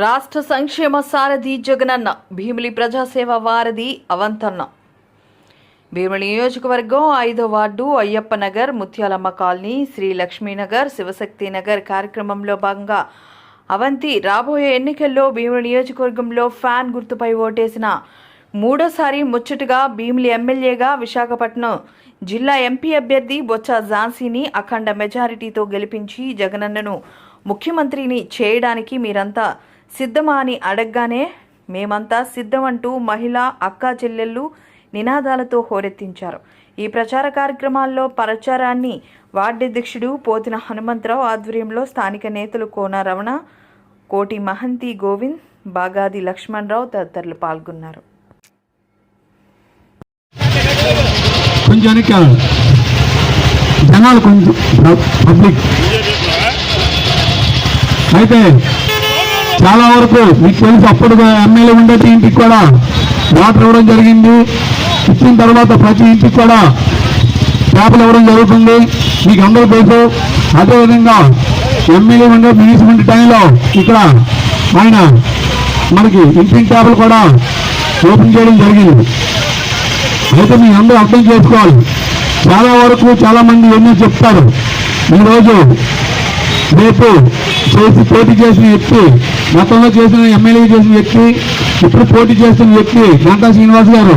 రాష్ట్ర సంక్షేమ సారథి జగనన్న, భీమిలి ప్రజాసేవ వారధి అవంతన్న. భీమిలి నియోజకవర్గం 5వ వార్డు అయ్యప్ప నగర్, ముత్యాలమ్మ కాలనీ, శ్రీ లక్ష్మీనగర్, శివశక్తి నగర్ కార్యక్రమంలో భాగంగా అవంతి రాబోయే ఎన్నికల్లో భీమిలి నియోజకవర్గంలో ఫ్యాన్ గుర్తుపై ఓటేసిన మూడోసారి ముచ్చటగా భీమిలి ఎమ్మెల్యేగా విశాఖపట్నం జిల్లా ఎంపీ అభ్యర్థి బొత్స ఝాన్సీని అఖండ మెజారిటీతో గెలిపించి జగనన్నను ముఖ్యమంత్రిని చేయడానికి మీరంతా సిద్ధమా అని అడగగానే మేమంతా సిద్ధమంటూ మహిళా అక్కా చెల్లెళ్ళు నినాదాలతో హోరెత్తించారు. ఈ ప్రచార కార్యక్రమాల్లో ప్రచారాన్ని వార్డాధ్యక్షుడు పోతిన హనుమంతరావు ఆధ్వర్యంలో స్థానిక నేతలు కోన రమణ, కోటి మహంతి గోవింద్, బాగాది లక్ష్మణరావు తదితరులు పాల్గొన్నారు. జనాలు కొంచెం పబ్లిక్ అయితే చాలా వరకు మీకు తెలుసు, అప్పుడు ఎమ్మెల్యే ఉండేటి ఇంటికి కూడా వాటర్ ఇవ్వడం జరిగింది. ఇచ్చిన తర్వాత ప్రతి ఇంటికి కూడా ట్యాపులు ఇవ్వడం జరుగుతుంది, మీకు అందరూ తెలుసు. అదేవిధంగా ఎమ్మెల్యే ఉండే మున్సిపాలిటీ టైంలో ఇక్కడ ఆయన మనకి ఇంటింటి ట్యాపులు కూడా ఓపెన్ చేయడం జరిగింది. అయితే మీ అందరూ అర్థం చేసుకోవాలి, చాలా వరకు చాలామంది ఎన్నో చెప్తారు. ఈరోజు రేపు పోటీ చేసిన వ్యక్తి, గతంలో చేసిన ఎమ్మెల్యే చేసిన వ్యక్తి, ఇప్పుడు పోటీ చేస్తున్న వ్యక్తి గంటా శ్రీనివాస్ గారు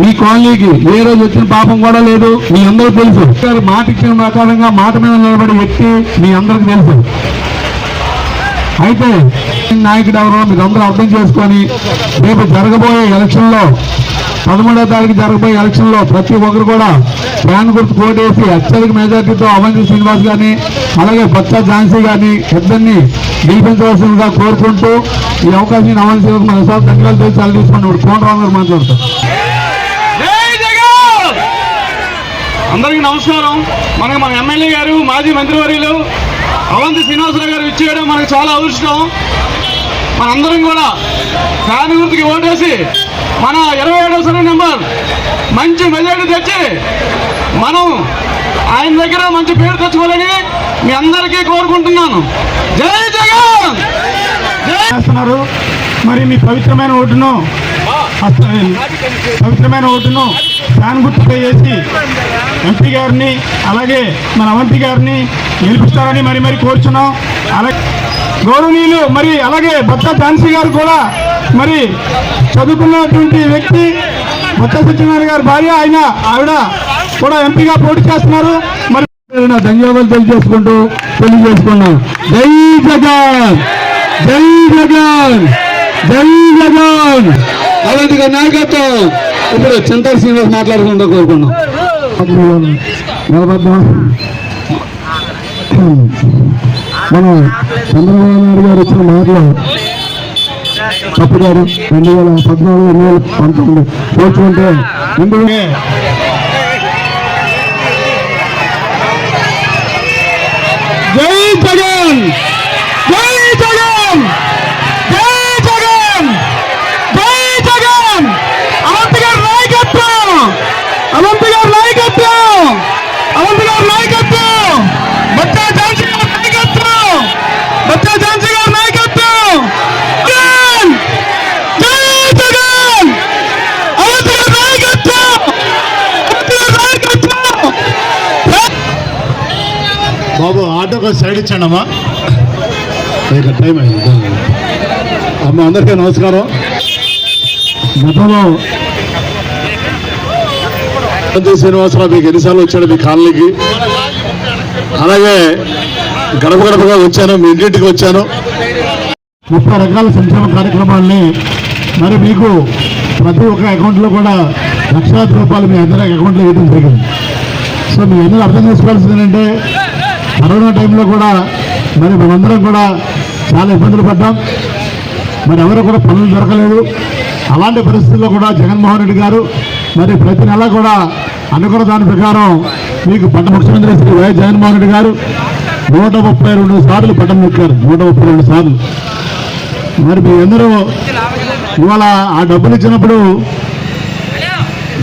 మీ కాలనీకి ఏ రోజు వచ్చిన పాపం కూడా లేదు, మీ అందరూ తెలుసు. మాట ఇచ్చిన ప్రకారంగా మాట మీద నిలబడే వ్యక్తి మీ అందరికీ తెలుసు. అయితే నాయకుడు ఎవరో మీరు అందరూ అర్థం చేసుకొని రేపు జరగబోయే ఎలక్షన్లో 13వ తారీఖు జరగబోయే ఎలక్షన్లో ప్రతి ఒక్కరు కూడా ఫ్యాన్ గుర్తు ఓటేసి అత్యధిక మెజార్టీతో అవంతి శ్రీనివాస్ గారిని అలాగే బొత్స ఝాన్సీ గారిని ఇద్దరిని గెలిపించవలసిందిగా కోరుకుంటూ ఈ అవకాశం అవంతి శ్రీనివాస్ మన విశాఖ ధన్యవాదాలు చాలా తీసుకుని కోనరావు గారు మాట్లాడతారు. అందరికీ నమస్కారం. మన ఎమ్మెల్యే గారు మాజీ మంత్రివర్యులు అవంతి శ్రీనివాసరావు గారు ఇచ్చేయడం మనకు చాలా అదృష్టం. మనందరం కూడా ఫ్యాన్ గుర్తుకి ఓటేసి మన 27వ సర్వే నెంబర్ మంచి మెజారిటీ తెచ్చి మనం ఆయన దగ్గర మంచి పేరు తెచ్చుకోవాలని మీ అందరికీ కోరుకుంటున్నాను. జై జగన్. చేస్తున్నారు. మరి మీ పవిత్రమైన ఓటును ఫ్యాన్ గుర్తుపై వేసి ఎంపీ గారిని అలాగే మన అవంతి గారిని గెలిపిస్తారని మరి కోరుచున్నాం. అలాగే గౌరవనీయులు మరి అలాగే బొత్స ఝాన్సీ గారు కూడా మరి చదువుకున్నటువంటి వ్యక్తి, బొత్స సత్యనారాయణ గారి భార్య, ఆవిడ కూడా ఎంపీగా పోటీ చేస్తున్నారు. మరి ధన్యవాదాలు తెలియజేసుకున్నాం. జై జగన్, జై జగన్, జై జగన్. అవంతి గారి నాయకత్వం. ఇప్పుడు చింతల శ్రీనివాస్ మాట్లాడుకుంటూ కోరుకున్నాం. మనం చంద్రబాబు నాయుడు గారు ఇచ్చిన మాటలు తప్పుగారు 2014, 2019 పోల్చుకుంటే ముందుగా జై జగన్, జై జగన్, జై జగన్, జై జగన్. అవంతి గారి నాయకత్వం, అవంతి గారి నాయకత్వం, అవంతి గారి నాయకత్వం, బొత్స ఝాన్సీ గారి నాయకత్వం, బొత్స ఝాన్సీ గారి నాయకత్వం. జై జగన్, అవంతి గారి నాయకత్వం, అవంతి గారి నాయకత్వం. బాబు ఆటోకి సైడ్ ఇచ్చండి అమ్మా, ఇక టైం అయింది అమ్మ. అందరికీ నమస్కారం. గతంలో శ్రీనివాసరావు మీకు ఎన్నిసార్లు వచ్చాడు మీ కాలనీకి, అలాగే గడప గడపగా వచ్చాను, మీ ఇంటింటికి వచ్చాను. 30 రకాల సంక్షేమ కార్యక్రమాలని మరి మీకు ప్రతి ఒక్క అకౌంట్లో కూడా లక్షలాది రూపాయలు మీ అందరి అకౌంట్లో వేయడం జరిగింది. సో మీ అందరూ అర్థం చేసుకోవాల్సింది ఏంటంటే కరోనా టైంలో కూడా మరి మేమందరం కూడా చాలా ఇబ్బందులు పడ్డాం. మరి ఎవరు కూడా పనులు దొరకలేదు. అలాంటి పరిస్థితుల్లో కూడా జగన్మోహన్ రెడ్డి గారు మరి ప్రతి నెల కూడా అనుకున్న దాని ప్రకారం మీకు ముఖ్యమంత్రి శ్రీ వైఎస్ జగన్మోహన్ రెడ్డి గారు 132 సార్లు పట్టం నొక్కారు. 132 సార్లు. మరి మీ అందరూ ఇవాళ ఆ డబ్బులు ఇచ్చినప్పుడు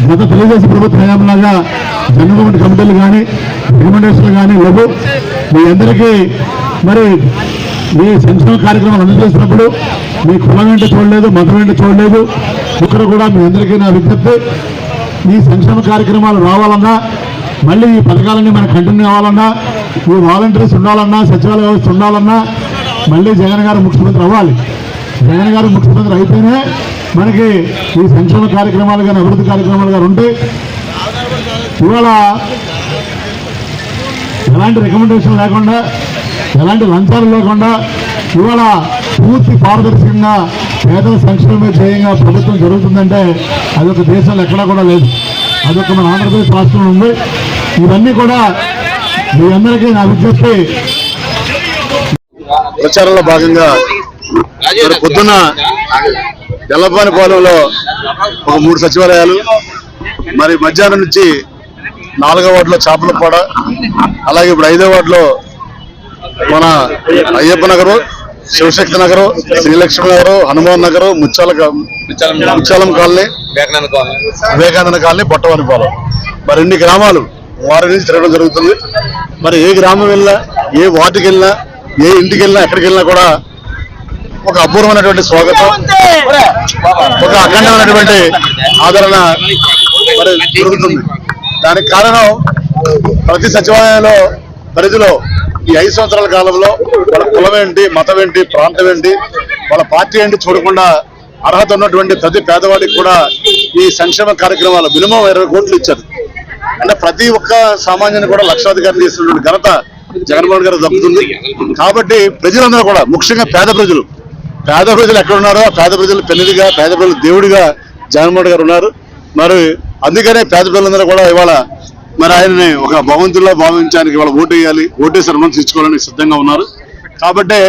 గత తెలుగుదేశం ప్రభుత్వ హయాంలాగా జన్మభూమి కమిటీలు కానీ రికమెండేషన్లు కానీ లేవు. మీ అందరికీ మరి మీ సంక్షేమ కార్యక్రమాలు అందజేసినప్పుడు మీ కులం ఏంటో చూడలేదు, మతం ఏంటో చూడలేదు. ఇక్కడ కూడా మీ అందరికీ నా విజ్ఞప్తి, ఈ సంక్షేమ కార్యక్రమాలు రావాలన్నా, మళ్ళీ ఈ పథకాలన్నీ మనకు కంటిన్యూ అవ్వాలన్నా, ఈ వాలంటీర్స్ ఉండాలన్నా, సచివాలయ వ్యవస్థ ఉండాలన్నా, మళ్ళీ జగన్ గారు ముఖ్యమంత్రి అవ్వాలి. జగన్ గారు ముఖ్యమంత్రి అయితేనే మనకి ఈ సంక్షేమ కార్యక్రమాలు కానీ అభివృద్ధి కార్యక్రమాలు కానీ ఉంటాయి. ఇవాళ ఎలాంటి రికమెండేషన్ లేకుండా, ఎలాంటి లంచాలు లేకుండా, ఇవాళ పూర్తి పారదర్శకంగా పేదల సంక్షేమ ధ్యేయంగా ప్రభుత్వం జరుగుతుందంటే అదొక దేశంలో ఎక్కడా కూడా లేదు. అదొక మన ఆంధ్రప్రదేశ్ రాష్ట్రంలో ఉంది. ఇవన్నీ కూడా మీ అందరికీ నా విజ్ఞప్తి. ప్రచారంలో భాగంగా పొద్దున్న ఎల్లపాలెంలో ఒక 3 సచివాలయాలు, మరి మధ్యాహ్నం నుంచి 4వ వార్డులో చేపలపాడ, అలాగే ఇప్పుడు 5వ వార్డులో మన అయ్యప్ప నగరు, శివశక్తి నగరు, శ్రీలక్ష్మి నగరు, హనుమాన్ నగరు, ముచ్చాలం కాలనీ, వివేకానంద కాలనీ, పొట్టవారిపాలెం, మరి 2 గ్రామాలు వారి నుంచి తిరగడం జరుగుతుంది. మరి ఏ గ్రామం వెళ్ళినా, ఏ వార్డుకి వెళ్ళినా, ఏ ఇంటికి వెళ్ళినా, ఎక్కడికి వెళ్ళినా కూడా ఒక అపూర్వమైనటువంటి స్వాగతం, ఒక అఖండమైనటువంటి ఆదరణ మరి జరుగుతుంది. దానికి కారణం ప్రతి సచివాలయంలో పరిధిలో ఈ 5 సంవత్సరాల కాలంలో వాళ్ళ కులం ఏంటి, మతం ఏంటి, ప్రాంతం ఏంటి, వాళ్ళ పార్టీ ఏంటి చూడకుండా అర్హత ఉన్నటువంటి ప్రతి పేదవాడికి కూడా ఈ సంక్షేమ కార్యక్రమాలు మినిమం 20 కోట్లు ఇచ్చారు. అంటే ప్రతి ఒక్క సామాన్యుని కూడా లక్షాధికారం చేసినటువంటి ఘనత జగన్మోహన్ గారు దక్కుతుంది. కాబట్టి ప్రజలందరూ కూడా, ముఖ్యంగా పేద ప్రజలు ఎక్కడ ఉన్నారో పేద ప్రజలు పెన్నిదిగా, పేద ప్రజలు దేవుడిగా జగన్మోహన్ గారు ఉన్నారు. మరి అందుకనే పేద ప్రజలందరూ కూడా ఇవాళ మరి ఆయనని ఒక భగవంతుల్లో భావించడానికి ఇవాళ ఓటు వేయాలి, ఓటేసి రుణం తీర్చుకోవాలని సిద్ధంగా ఉన్నారు. కాబట్టి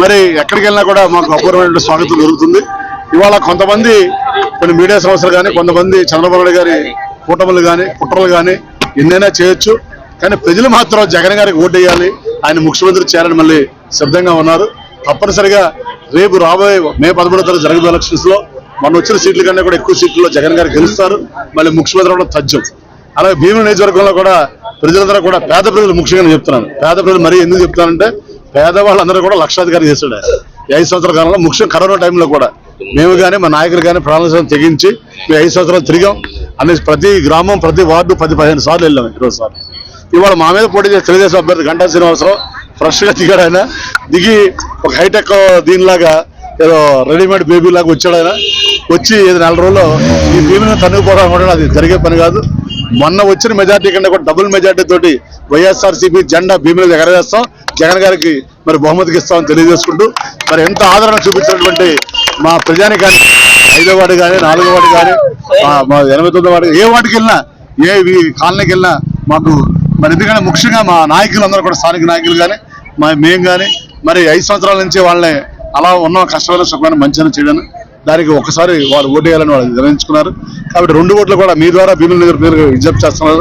మరి ఎక్కడికి వెళ్ళినా కూడా మాకు అపూర్వమైన స్వాగతం జరుగుతుంది. ఇవాళ కొంతమంది కొన్ని మీడియా సంస్థలు కానీ, కొంతమంది చంద్రబాబు నాయుడు గారి కూటములు కానీ, కుట్రలు కానీ ఎన్నైనా చేయొచ్చు. కానీ ప్రజలు మాత్రం జగన్ గారికి ఓటు వేయాలి, ఆయన ముఖ్యమంత్రి చేయాలని మళ్ళీ సిద్ధంగా ఉన్నారు. తప్పనిసరిగా రేపు రాబోయే మే 11వ తారీఖు జరగబోయే ఎలక్షన్స్ లో మన వచ్చిన సీట్ల కన్నా కూడా ఎక్కువ సీట్లలో జగన్ గారు గెలుస్తారు, మళ్ళీ ముఖ్యమంత్రి అవడం తథ్యం. అలాగే భీముల నియోజకవర్గంలో కూడా ప్రజలందరూ కూడా, పేద ప్రజలు ముఖ్యంగా చెప్తున్నాను, పేద ప్రజలు మరీ ఎందుకు చెప్తానంటే పేదవాళ్ళందరూ కూడా లక్షాధికారి చేశాడు ఈ 5 సంవత్సరాల కాలంలో. ముఖ్యంగా కరోనా టైంలో కూడా మేము కానీ మా నాయకులు కానీ ప్రాణాలను తెగించి 5 సంవత్సరాలు తిరిగాం. అనేసి ప్రతి గ్రామం, ప్రతి వార్డు 10-15 సార్లు వెళ్ళాం, 20 సార్లు. ఇవాళ మా మీద పోటీ చేసే తెలుగుదేశం అభ్యర్థి గంటా శ్రీనివాసరావు ఫ్రెష్ గా దిగాడు. ఆయన దిగి ఒక హైటెక్ దీనిలాగా ఏదో రెడీమేడ్ బేబీ లాగా వచ్చాడు. ఆయన వచ్చి 4 రోజుల్లో ఈ భీమిని తన్నుకుపోవడం కూడా అది జరిగే పని కాదు. మొన్న వచ్చిన మెజార్టీ కంటే కూడా డబుల్ మెజార్టీ తోటి వైఎస్ఆర్సీపీ జెండా భీమిని ఎగరవేస్తాం, జగన్ గారికి మరి బహుమతికి ఇస్తామని తెలియజేసుకుంటూ, మరి ఎంత ఆదరణ చూపించినటువంటి మా ప్రజానికాన్ని 5వ వార్డు కానీ, 4వ వార్డు కానీ, మా 89వ వార్డు, ఏ వార్డుకి వెళ్ళినా, ఏ కాలనీకి వెళ్ళినా మాకు మరి ఎందుకంటే ముఖ్యంగా మా నాయకులు అందరూ కూడా, స్థానిక నాయకులు కానీ, మేము కానీ మరి 5 సంవత్సరాల నుంచి వాళ్ళని అలా ఉన్న కష్టమైన సుఖమైన మంచిగా చేయడం, దానికి ఒకసారి వారు ఓటు వేయాలని వాళ్ళు నిర్ణయించుకున్నారు. కాబట్టి 2 ఓట్లు కూడా మీ ద్వారా భీముల నియోజకవర్గం విజ్ఞప్తి చేస్తున్నారు.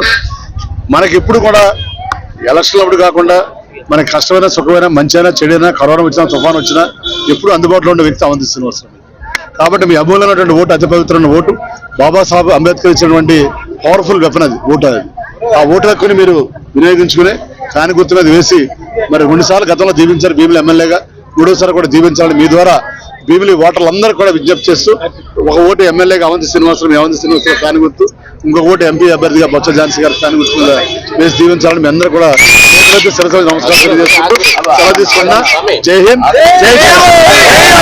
మనకి ఎప్పుడు కూడా ఎలక్షన్లు అప్పుడు కాకుండా మనకి కష్టమైన సుఖమైన మంచైనా చెడైనా, కరోనా వచ్చినా, తుఫాను వచ్చినా ఎప్పుడు అందుబాటులో ఉండే వ్యక్తి అవంతి శ్రీనివాసరావు. కాబట్టి మీ అమూల్యమైనటువంటి ఓటు, అతి పవిత్రమైన ఓటు, బాబాసాహెబ్ అంబేద్కర్ ఇచ్చినటువంటి పవర్ఫుల్ వెపన్ అది ఓటు. అది ఆ ఓటు హక్కుని మీరు వినియోగించుకుని ఫ్యాన్ గుర్తు మీద వేసి మరి 2 సార్లు గతంలో దీవించారు భీముల ఎమ్మెల్యేగా, 3వసారి కూడా దీవించాలని మీ ద్వారా భీమిలి ఓటర్లందరూ కూడా విజ్ఞప్తి చేస్తూ, ఒక ఓటు ఎమ్మెల్యేగా అవంతి శ్రీనివాసరావు ఫ్యాన్ గుర్తు, ఇంకొక ఓటు ఎంపీ అభ్యర్థిగా బొత్స ఝాన్సీ గారి ఫ్యాన్ గుర్తు మీద వేసి దీవించాలని మీ అందరూ కూడా నమస్కారం తెలియజేసుకుంటూ సెలవు తీసుకున్నా. జై హింద్, జై హింద్.